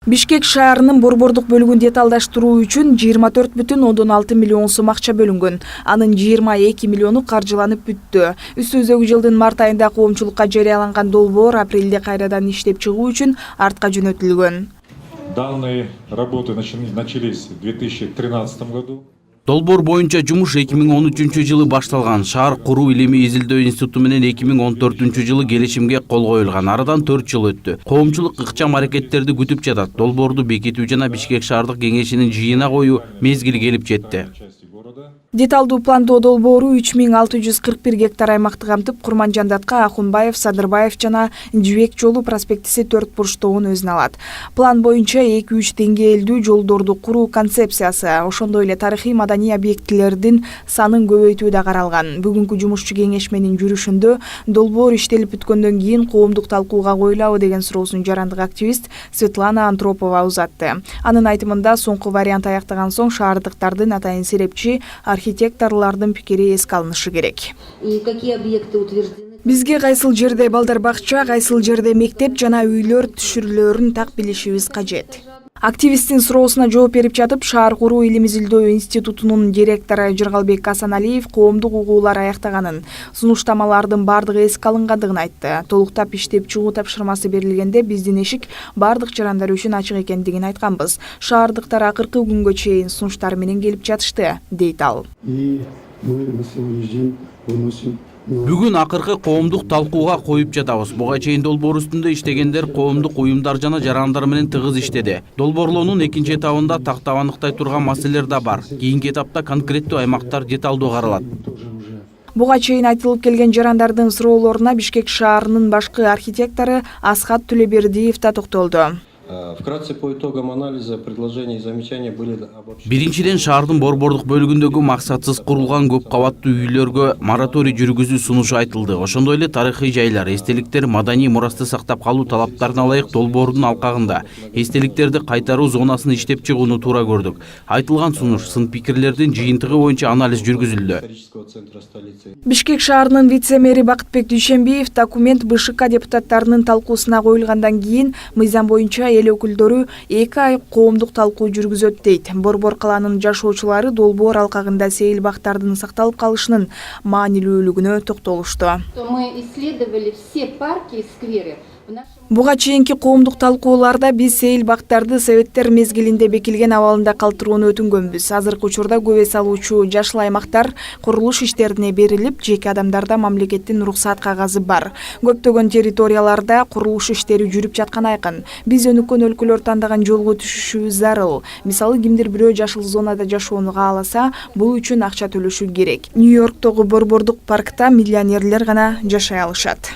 Бишкек шаарынын борбордук бөлүгүн деталдаштыруу үчүн 24,6 миллион сом акча бөлүнгөн. Анын 22 миллиону каржыланып бүттү. Үстүбүздөгү жылдын март айында коомчулукка жарыяланган долбоор апрелде кайрадан иштеп чыгуу үчүн артка жөнөтүлгөн. Данные работы начались в 2013 году. Долбоор боюнча жумуш 2013 жылы башталган. Шаар куруу илими изилдөө институту менен 2014 жылы келишимге кол коюлган. Арадан 4 жыл өттү. Коомчулук ыкчам аракеттерди күтүп жатат. Долбоорду бекитүү жана Бишкек шаардык кеңешинин жыйына коюу мезгили келип жетти. Деталдуу пландоо долбоору 3641 гектар аймакты камтып, Курманжандатка, Ахунбаев, Садырбаев жана Жибек жолу проспектиси 4 бурчтоогун өзүнө алат. План боюнча 2-3 деңгээлдүү жолдорду куруу концепциясы, ошондой эле тарыхый маданий объектилердин санын көбөйтүү да каралган. Бүгүнкү жумушчу кеңешменин жүрүшүндө долбоор иштелип бүткөндөн кийин коомдук талкууга коюлабы деген суроосун жарандык активист Светлана Антропова узатты. Анын айтымында соңку вариант аяктаган соң шаардыктардын атайын серепчи архитекторлордун пикири эске алынышы керек. Бизге кайсыл жерде балдар бакча, кайсыл жерде мектеп жана үйлөр түшүрүлөрүн так билишибиз кажет. Активисттин суроосуна жооп берип жатып, шаар куруу илим изилдөө институтунун директору Жыргалбек Асаналиев коомдук угуулар аяктаганын, сунуштамалардын бардыгы эске алынгандыгын айтты. Толуктап иштеп чыгуу тапшырмасы берилгенде биздин эшик бардык жарандар үчүн ачык экендигин айтканбыз. Шаардыктар акыркы күнгө чейин сунуштар менен келип жатышты, дейт ал. Бүгүн акыркы коомдук талкууга коюп жатабыз. Буга чейин долбоор үстүндө иштегендер коомдук уюмдар жана жарандар менен тыгыз иштеди. Долбоорлоонун экинчи этабында тактабаныктай турган маселелер да бар. Кийинки этапта конкреттүү аймактар деталдуу каралат. Буга чейин айтылып келген жарандардын суроолоруна Бишкек шаарынын башкы архитектору Асхат Төлөбердиев да токтолду. Вкратце по итогам анализа предложения и замечания были обобщены. Биринчиден шаардын борбордук бөлүгүндөгү максатсыз курулган көп кабаттуу үйлөргө мораторий жүргүзүү сунушу айтылды. Ошондой эле тарыхый жайлар, эстеликтер, маданий мурасты сактап калуу талаптарына ылайык долбоордун алкагында эстеликтерди кайтаруу зонасын иштеп чыгууну туура көрдүк. Айтылган сунуш, сын пикирлердин жыйынтыгы боюнча анализ жүргүзүлдү. Бишкек шаарынын вице-мэри Бакытбек Дүйшенбиев документ БШК депутаттарынын талкуусуна коюлгандан кийин мыйзам боюнча эл өкүлдөрү 2 ай коомдук талкуу жүргүзөт дейт. Борбор калаанын жашоочулары долбоор алкагында сейил бактардын сакталып калышынын маанилүүлүгүнө токтолушту. Мы исследовали все парки и скверы. Буга чейинки коомдук талкууларда биз сейил бактарды советтер мезгилинде бекилген абалында калтырууну өтүнгөнбүз. Азыркы учурда көп эс алуучу жашыл аймактар курулуш иштерине берилип, жеке адамдарда мамлекеттин уруксаат кагазы бар. Көптөгөн территорияларда курулуш иштери жүрүп жаткан айкын. Биз өнүккөн өлкөлөр тандаган жолго түшүшүбүз зарыл. Мисалы, кимдир бирөө жашыл зонада жашоону кааласа, бул үчүн акча төлөшү керек. Нью-Йорктогу борбордук паркта миллионерлер гана жашай алышат.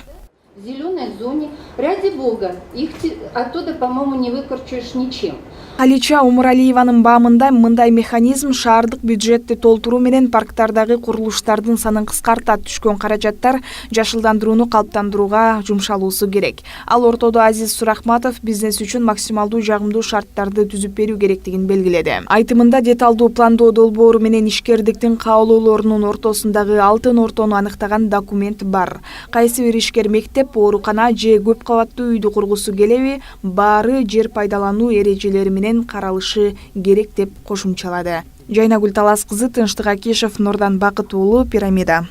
В зеленой зоне, ради бога, их оттуда, по-моему, не выкорчуешь ничем. Алича Умуралиеванын баамында мындай механизм шаардык бюджетти толтуруу менен парктардагы курулуштардын санын кыскартат. Түшкөн каражаттар жашылдандырууну калыптандырууга жумшалуусу керек. Ал ортодо Азиз Сурахматов бизнес үчүн максималдуу жагымдуу шарттарды түзүп берүү керектигин белгиледи. Айтымында деталдуу пландоо долбоору менен ишкердиктин каалоолорунун ортосундагы алтын ортону аныктаган документ бар. Кайсы бир ишкер мектеп, оорукана же көп кабаттуу үйдү кургусу келеби, баары жер пайдалануу эрежелери менен каралышы керек деп кошумчалады. Жайнагүл Талас кызы, Тынчтык Акишев, Нурдан Бакыт уулу, Пирамида.